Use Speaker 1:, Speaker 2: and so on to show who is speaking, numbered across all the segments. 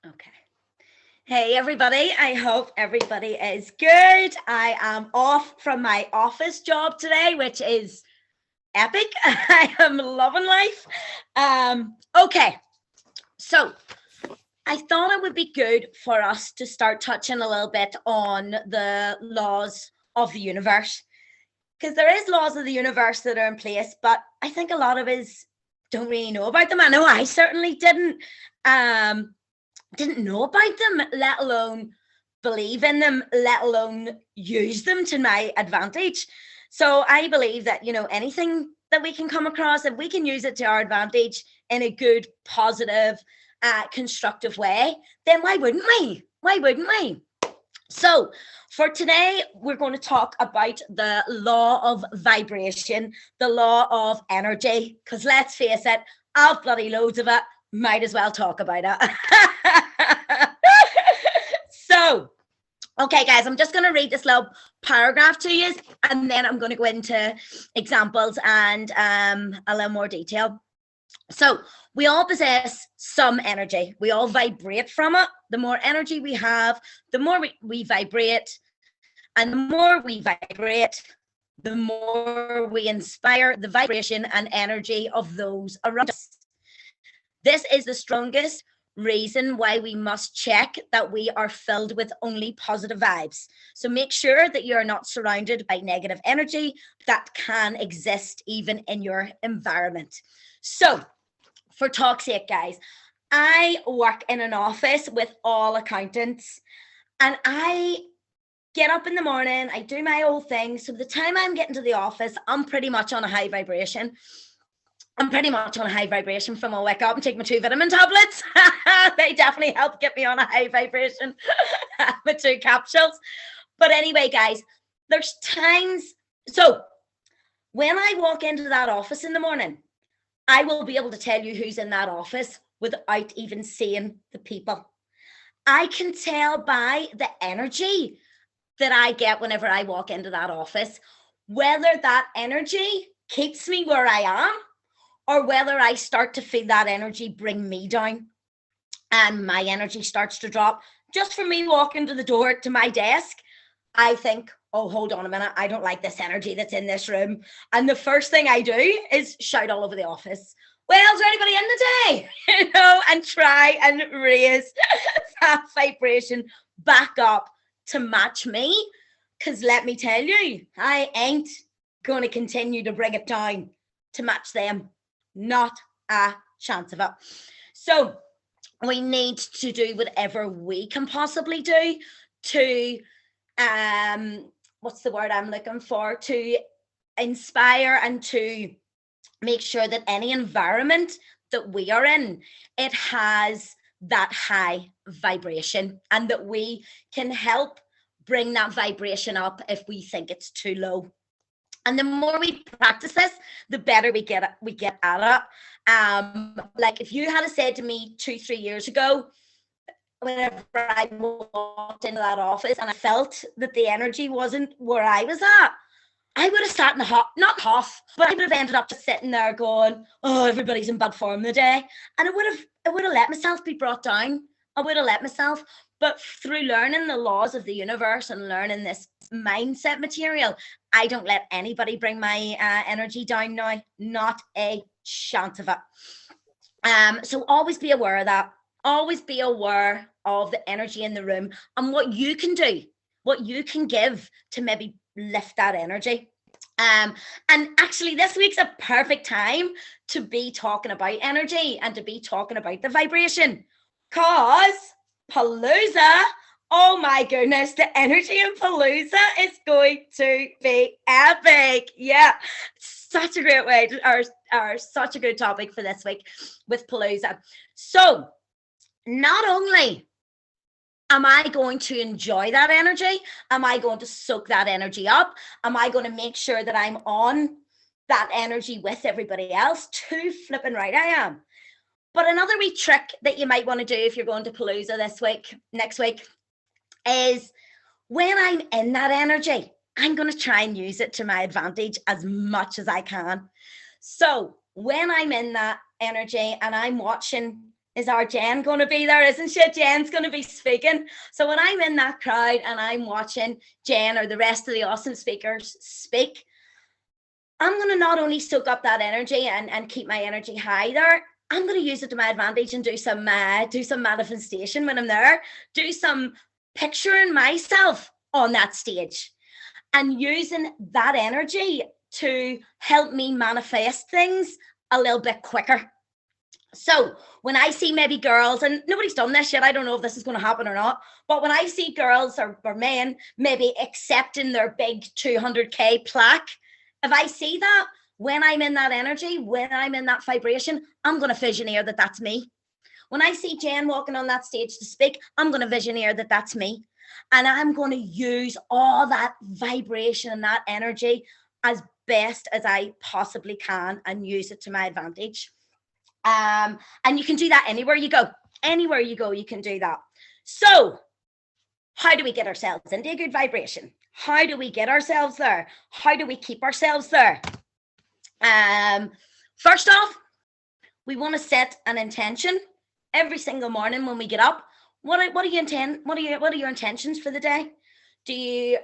Speaker 1: Okay. Hey, everybody. I hope everybody is good. I am off from my office job today, which is epic. I am loving life. Okay. So I thought it would be good for us to start touching a little bit on the laws of the universe. Because there is laws of the universe that are in place, but I think a lot of us don't really know about them. I know I certainly Um, didn't know about them, let alone believe in them, let alone use them to my advantage. So I believe that, anything that we can come across, if we can use it to our advantage in a good, positive, constructive way, then why wouldn't we? Why wouldn't we? So, for today, we're going to talk about the law of vibration, the law of energy, because let's face it, I've bloody loads of it. Might as well talk about it. So, okay, guys, I'm just going to read this little paragraph to you, and then I'm going to go into examples and a little more detail. So, we all possess some energy. We all vibrate from it. The more energy we have, the more we vibrate. And the more we vibrate, the more we inspire the vibration and energy of those around us. This is the strongest reason why we must check that we are filled with only positive vibes. So make sure that you're not surrounded by negative energy that can exist even in your environment. So, for talk's sake, guys, I work in an office with all accountants, and I get up in the morning, I do my old thing. So, by the time I'm getting to the office, I'm pretty much on a high vibration. I'm pretty much on a high vibration from I wake up and take my 2 vitamin tablets. They definitely help get me on a high vibration with 2 capsules. But anyway, guys, there's times. So when I walk into that office in the morning, I will be able to tell you who's in that office without even seeing the people. I can tell by the energy that I get whenever I walk into that office, whether that energy keeps me where I am or whether I start to feel that energy bring me down and my energy starts to drop. Just for me walking to the door to my desk, I think, oh, hold on a minute, I don't like this energy that's in this room. And the first thing I do is shout all over the office, well, is there anybody in today? And try and raise that vibration back up to match me. Because let me tell you, I ain't going to continue to bring it down to match them. Not a chance of it. So we need to do whatever we can possibly do to what's the word I'm looking for, to inspire and to make sure that any environment that we are in, it has that high vibration, and that we can help bring that vibration up if we think it's too low. And the more we practice this, the better we get at it. Like if you had said to me 2-3 years ago, whenever I walked into that office and I felt that the energy wasn't where I was at, I would have sat in a hot, not huff, but I would have ended up just sitting there going, "Oh, everybody's in bad form today," and I would have let myself be brought down. I would have let myself. But through learning the laws of the universe and learning this mindset material, I don't let anybody bring my energy down now. Not a chance of it. So always be aware of that. Always be aware of the energy in the room and what you can do, what you can give to maybe lift that energy. And actually, this week's a perfect time to be talking about energy and to be talking about the vibration. Cause Palooza, oh my goodness, the energy in Palooza is going to be epic. Yeah, such a great way to, or such a good topic for this week with Palooza. So, not only am I going to enjoy that energy, am I going to soak that energy up, am I going to make sure that I'm on that energy with everybody else? Too flipping right I am. But another wee trick that you might want to do if you're going to Palooza next week, is when I'm in that energy, I'm going to try and use it to my advantage as much as I can. So when I'm in that energy and I'm watching is our Jen going to be there, isn't she? Jen's going to be speaking. So when I'm in that crowd and I'm watching Jen or the rest of the awesome speakers speak, I'm going to not only soak up that energy and keep my energy high there, I'm going to use it to my advantage and do some manifestation when I'm there, do some picturing myself on that stage and using that energy to help me manifest things a little bit quicker. So when I see maybe girls, and nobody's done this yet, I don't know if this is going to happen or not, but when I see girls or men maybe accepting their big 200K plaque, if I see that, when I'm in that energy, when I'm in that vibration, I'm going to visioneer that that's me. When I see Jen walking on that stage to speak, I'm going to visioneer that that's me. And I'm going to use all that vibration and that energy as best as I possibly can and use it to my advantage. And you can do that anywhere you go. Anywhere you go, you can do that. So how do we get ourselves into a good vibration? How do we get ourselves there? How do we keep ourselves there? First off, we want to set an intention every single morning when we get up. What do you intend? What are your intentions for the day? Do you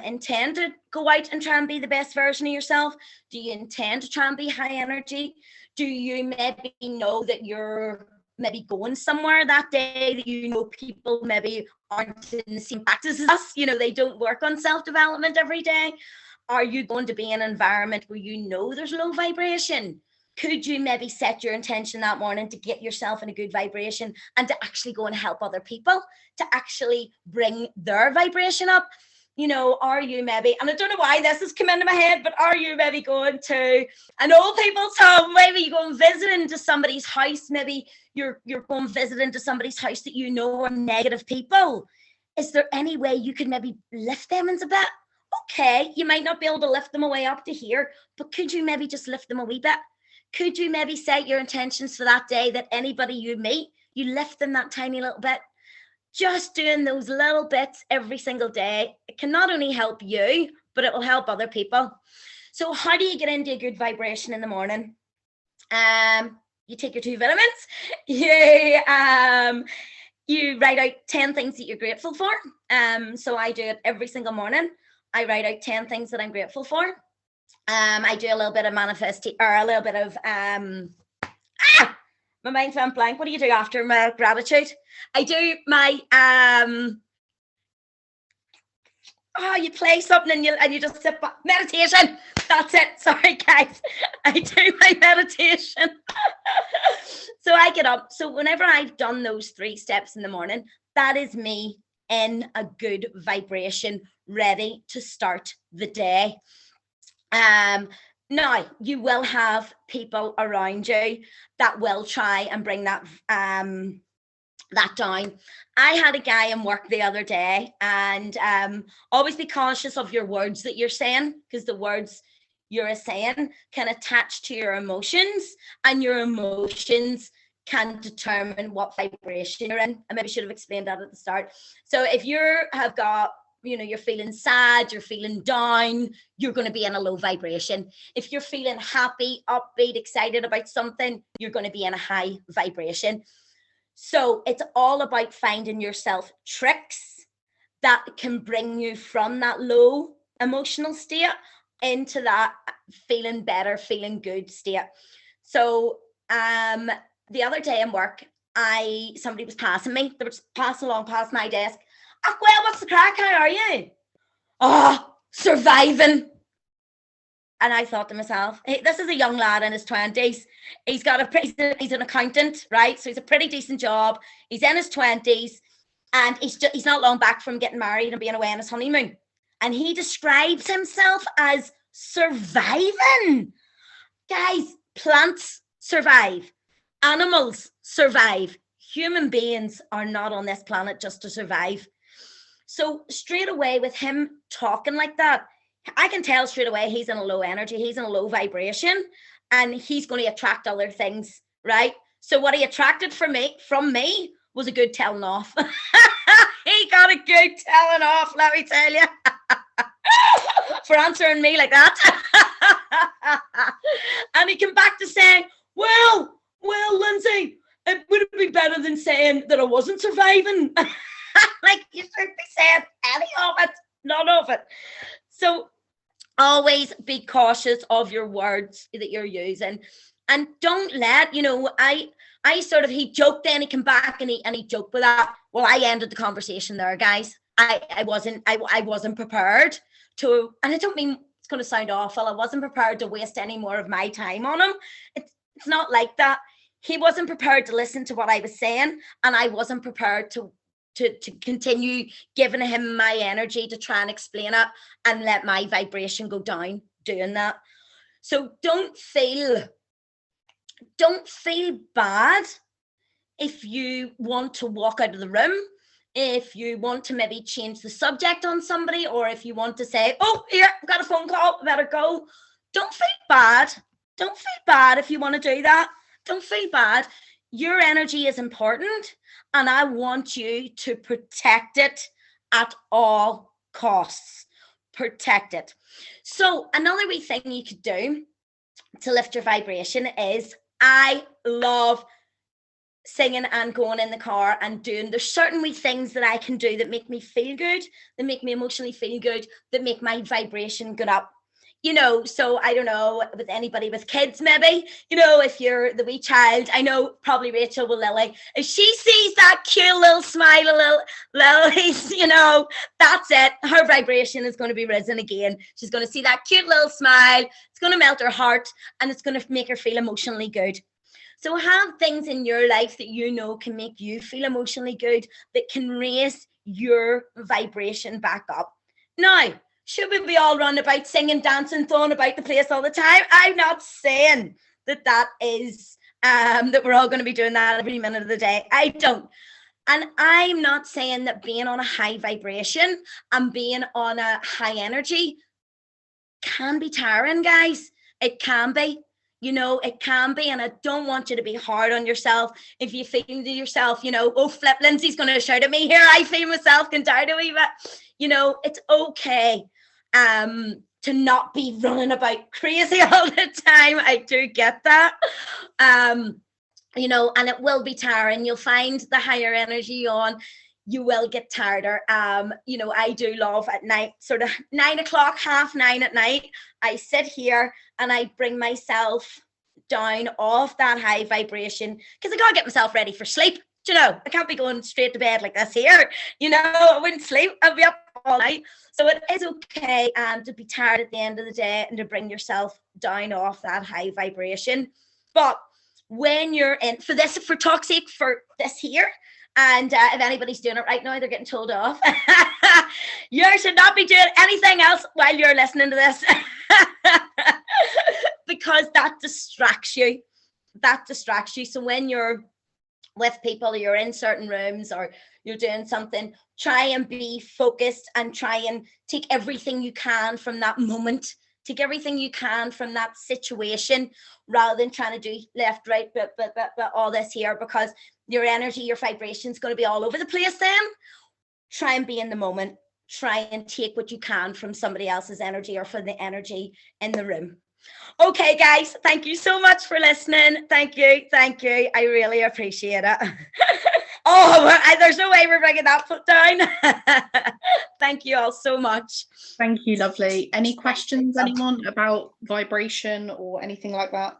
Speaker 1: intend to go out and try and be the best version of yourself? Do you intend to try and be high energy? Do you maybe know that you're maybe going somewhere that day that you know people maybe aren't in the same practice as us? You know, they don't work on self-development every day. Are you going to be in an environment where you know there's low vibration? Could you maybe set your intention that morning to get yourself in a good vibration and to actually go and help other people, to actually bring their vibration up? You know, are you maybe, and I don't know why this has come into my head, but are you maybe going to an old people's home? Maybe you go and visit into somebody's house. Maybe you're going visiting to somebody's house that you know are negative people. Is there any way you could maybe lift them into a bit? Okay, you might not be able to lift them away up to here, but could you maybe just lift them a wee bit? Could you maybe set your intentions for that day that anybody you meet, you lift them that tiny little bit? Just doing those little bits every single day, it can not only help you, but it will help other people. So how do you get into a good vibration in the morning? You take your 2 vitamins, you write out 10 things that you're grateful for. So I do it every single morning. I write out 10 things that I'm grateful for. I do a little bit of manifesting, or a little bit of my mind went blank. What do you do after my gratitude? I do my you play something and you just sit back. Meditation. That's it. Sorry guys. I do my meditation. So I get up. So whenever I've done those 3 steps in the morning, that is me in a good vibration, ready to start the day. Now you will have people around you that will try and bring that that down. I had a guy in work the other day, and always be conscious of your words that you're saying, because the words you're saying can attach to your emotions, and your emotions can determine what vibration you're in. I maybe should have explained that at the start. So if you have got, you know, you're feeling sad, you're feeling down, you're going to be in a low vibration. If you're feeling happy, upbeat, excited about something, you're going to be in a high vibration. So it's all about finding yourself tricks that can bring you from that low emotional state into that feeling better, feeling good state. So the other day in work, somebody was passing me. They were passing along past my desk. Oh, well, what's the crack? How are you? Oh, surviving. And I thought to myself, hey, this is a young lad in his 20s. He's an accountant, right? So he's a pretty decent job. He's in his 20s, and he's not long back from getting married and being away on his honeymoon. And he describes himself as surviving. Guys, plants survive. Animals survive. Human beings are not on this planet just to survive. So straight away with him talking like that, I can tell straight away he's in a low energy, he's in a low vibration, and he's going to attract other things, right? So what he attracted from me was a good telling off. He got a good telling off, let me tell you, for answering me like that. And he came back to saying, well, Lynsey, it would be better than saying that I wasn't surviving. Like, you shouldn't be saying any of it, none of it. So always be cautious of your words that you're using, and don't let, I sort of, he joked, then he came back and he joked with that. Well, I ended the conversation there, guys. I wasn't prepared to, and I don't mean it's going to sound awful, I wasn't prepared to waste any more of my time on him. It's not like that. He wasn't prepared to listen to what I was saying, and I wasn't prepared to continue giving him my energy to try and explain it and let my vibration go down doing that. So don't feel bad if you want to walk out of the room, if you want to maybe change the subject on somebody, or if you want to say, oh, here, I've got a phone call, I better go. Don't feel bad. Don't feel bad if you want to do that. Don't feel bad. Your energy is important, and I want you to protect it at all costs. Protect it. So another wee thing you could do to lift your vibration is, I love singing and going in the car and doing, there's certain wee things that I can do that make me feel good, that make me emotionally feel good, that make my vibration go up. So I don't know, with anybody with kids, maybe, if you're the wee child, I know probably Rachel will, Lily, if she sees that cute little smile of Lily's, that's it. Her vibration is going to be risen again. She's going to see that cute little smile. It's going to melt her heart, and it's going to make her feel emotionally good. So have things in your life that can make you feel emotionally good, that can raise your vibration back up. Now, should we be all run about singing, dancing, throwing about the place all the time? I'm not saying that is that we're all going to be doing that every minute of the day. I don't. And I'm not saying that being on a high vibration and being on a high energy can be tiring, guys. It can be. It can be, and I don't want you to be hard on yourself if you feel to yourself, oh, flip, Lynsey's going to shout at me here. I feel myself can down a wee bit. It's okay to not be running about crazy all the time. I do get that. And it will be tiring. You'll find the higher energy on, you will get tireder. I do love at night, sort of 9 o'clock, 9:30 at night, I sit here and I bring myself down off that high vibration, because I gotta get myself ready for sleep. I can't be going straight to bed like this here. I wouldn't sleep. I'd be up all night. So it is okay to be tired at the end of the day and to bring yourself down off that high vibration. But when you're in for this here, and if anybody's doing it right now, they're getting told off. You should not be doing anything else while you're listening to this. Because that distracts you. So when you're with people, or you're in certain rooms, or you're doing something, try and be focused and try and take everything you can from that moment. Take everything you can from that situation, rather than trying to do left, right, but all this here, because your energy, your vibration is going to be all over the place then. Try and be in the moment. Try and take what you can from somebody else's energy, or from the energy in the room. Okay, guys, thank you so much for listening. Thank you. I really appreciate it. There's no way we're bringing that foot down. Thank you all so much.
Speaker 2: Thank you, lovely. Any questions, anyone, about vibration or anything like that?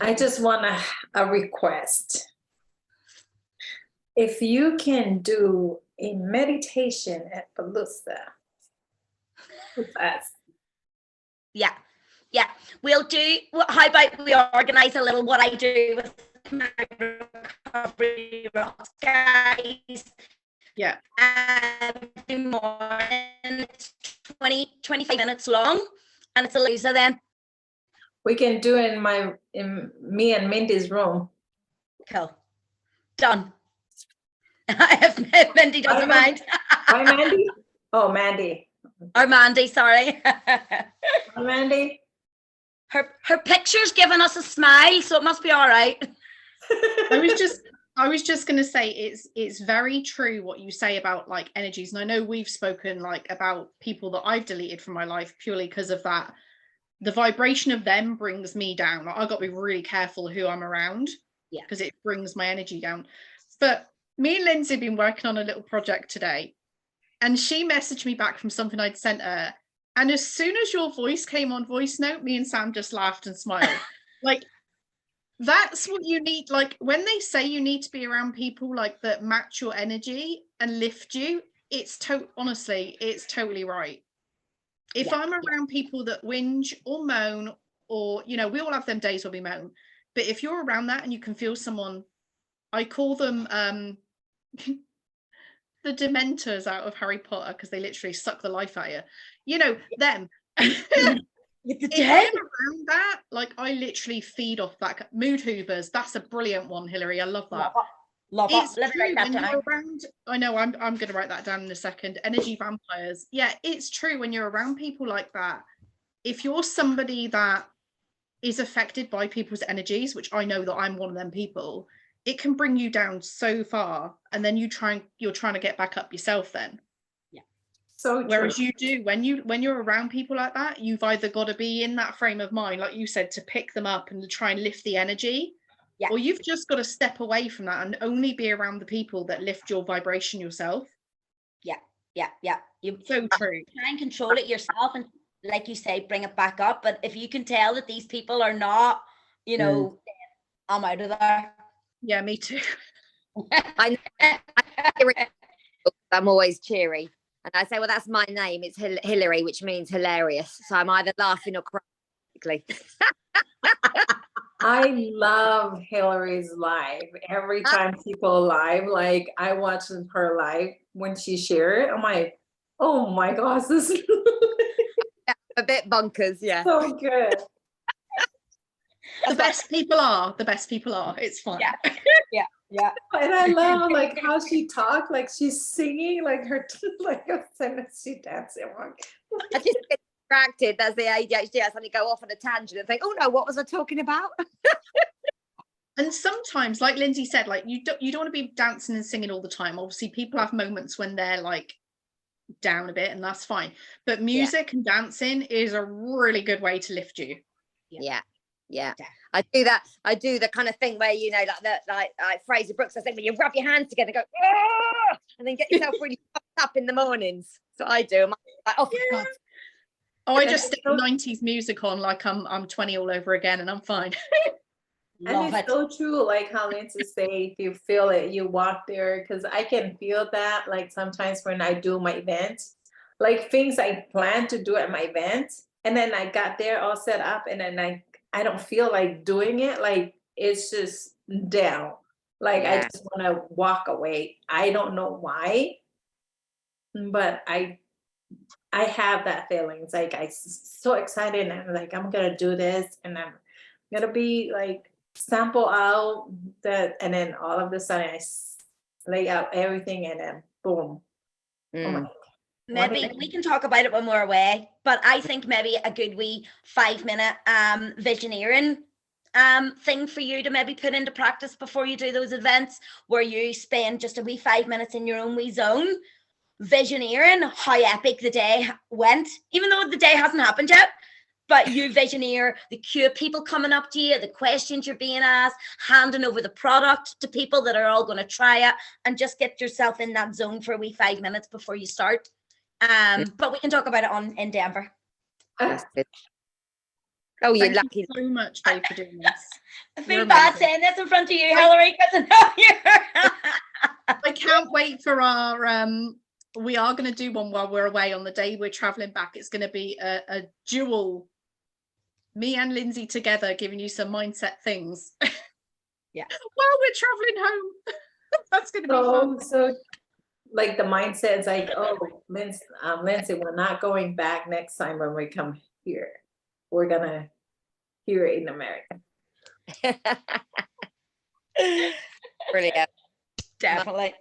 Speaker 3: I just want a request. If you can do a meditation at Palooza with us.
Speaker 1: Yeah. We'll do, how about we organize a little what I do with my recovery rocks, guys.
Speaker 2: Yeah.
Speaker 1: Every morning, it's 25 minutes long, and it's a loser then.
Speaker 3: We can do it in me and Mindy's room.
Speaker 1: Cool. Done. If Mindy doesn't mind.
Speaker 3: Hi, Mandy. Oh, Mandy.
Speaker 1: Or Mandy, sorry.
Speaker 3: Hi, Mandy.
Speaker 1: Her picture's giving us a smile, so it must be all right.
Speaker 2: I was just going to say, it's very true what you say about like energies. And I know we've spoken like about people that I've deleted from my life purely because of that. The vibration of them brings me down. I've got to be really careful who I'm around.
Speaker 1: Yeah.
Speaker 2: because it brings my energy down. But me and Lynsey have been working on a little project today, and she messaged me back from something I'd sent her. And as soon as your voice came on voice note, me and Sam just laughed and smiled. Like, that's what you need. Like, when they say you need to be around people like that match your energy and lift you, honestly, it's totally right. If I'm around people that whinge or moan, or, you know, we all have them days where we moan, but if you're around that and you can feel someone, I call them the Dementors out of Harry Potter, because they literally suck the life out of you. You know, them.
Speaker 1: With the
Speaker 2: If
Speaker 1: dead.
Speaker 2: I'm around that, like, I literally feed off that. Mood hoovers, that's a brilliant one, Hilary. I love that.
Speaker 1: Love
Speaker 2: It's
Speaker 1: it. Let me
Speaker 2: true
Speaker 1: write that
Speaker 2: when
Speaker 1: down.
Speaker 2: you're around. I know I'm going to write that down in a second. Energy vampires. Yeah, it's true when you're around people like that. If you're somebody that is affected by people's energies, which I know that I'm one of them people, it can bring you down so far, and then you're trying to get back up yourself then.
Speaker 3: So true.
Speaker 2: Whereas you do, when you're around people like that, you've either got to be in that frame of mind, like you said, to pick them up and to try and lift the energy, or you've just got to step away from that and only be around the people that lift your vibration yourself.
Speaker 1: Yeah. You
Speaker 2: So true.
Speaker 1: try and control it yourself, and like you say, bring it back up. But if you can tell that these people are not, you know, I'm out of there.
Speaker 2: Yeah, me too.
Speaker 4: I'm always cheery, and I say, well, that's my name. It's Hilary, which means hilarious. So I'm either laughing or crying.
Speaker 3: I love Hillary's live. Every time people live, like I watch her live when she shared it, I'm like, oh my gosh, this is
Speaker 4: A bit bonkers, yeah.
Speaker 3: so good.
Speaker 2: The best people are. It's fun.
Speaker 1: Yeah.
Speaker 3: And I love like how she talked, like she's singing, like her like she dancing.
Speaker 4: I just get distracted. That's the ADHD. I suddenly go off on a tangent and think, oh no, what was I talking about?
Speaker 2: And sometimes, like Lynsey said, like you don't want to be dancing and singing all the time. Obviously, people have moments when they're like down a bit, and that's fine. But music and dancing is a really good way to lift you.
Speaker 4: Yeah. I do that. I do the kind of thing where, you know, like Fraser Brooks, I think, when you rub your hands together, go, "Ah!" and then get yourself really pumped up in the mornings. So I do. I'm like, oh God.
Speaker 2: Oh, I just stick 90s music on like I'm 20 all over again, and I'm fine.
Speaker 3: And it's so true, like how Lynsey say, if you feel it, you walk there, because I can feel that. Like sometimes when I do my events, like things I plan to do at my event, and then I got there all set up, and then I don't feel like doing it. Like it's just down. Like I just want to walk away. I don't know why, but I have that feeling. It's like I'm so excited, and I'm like, I'm gonna do this, and I'm gonna be like sample out that, and then all of a sudden I lay out everything, and then boom. Oh my God.
Speaker 1: Maybe we can talk about it when we're away, but I think maybe a good wee 5-minute visioneering thing for you to maybe put into practice before you do those events, where you spend just a wee 5 minutes in your own wee zone visioneering how epic the day went, even though the day hasn't happened yet. But you visioneer the queue of people coming up to you, the questions you're being asked, handing over the product to people that are all going to try it, and just get yourself in that zone for a wee 5 minutes before you start. But we can talk about it in Denver.
Speaker 4: That's good. Oh, you're
Speaker 2: Thank
Speaker 4: lucky.
Speaker 2: you so much, Dave, for doing this.
Speaker 1: I feel bad saying this in front of you, Hilary, because I know you're.
Speaker 2: I can't wait for our we are going to do one while we're away. On the day we're traveling back, it's going to be a dual, me and Lynsey together, giving you some mindset things.
Speaker 1: Yeah.
Speaker 2: While we're traveling home. That's going to be fun.
Speaker 3: So like the mindset is like, oh, Lynsey, we're not going back next time when we come here. We're gonna hear it in America.
Speaker 4: Brilliant.
Speaker 1: Definitely.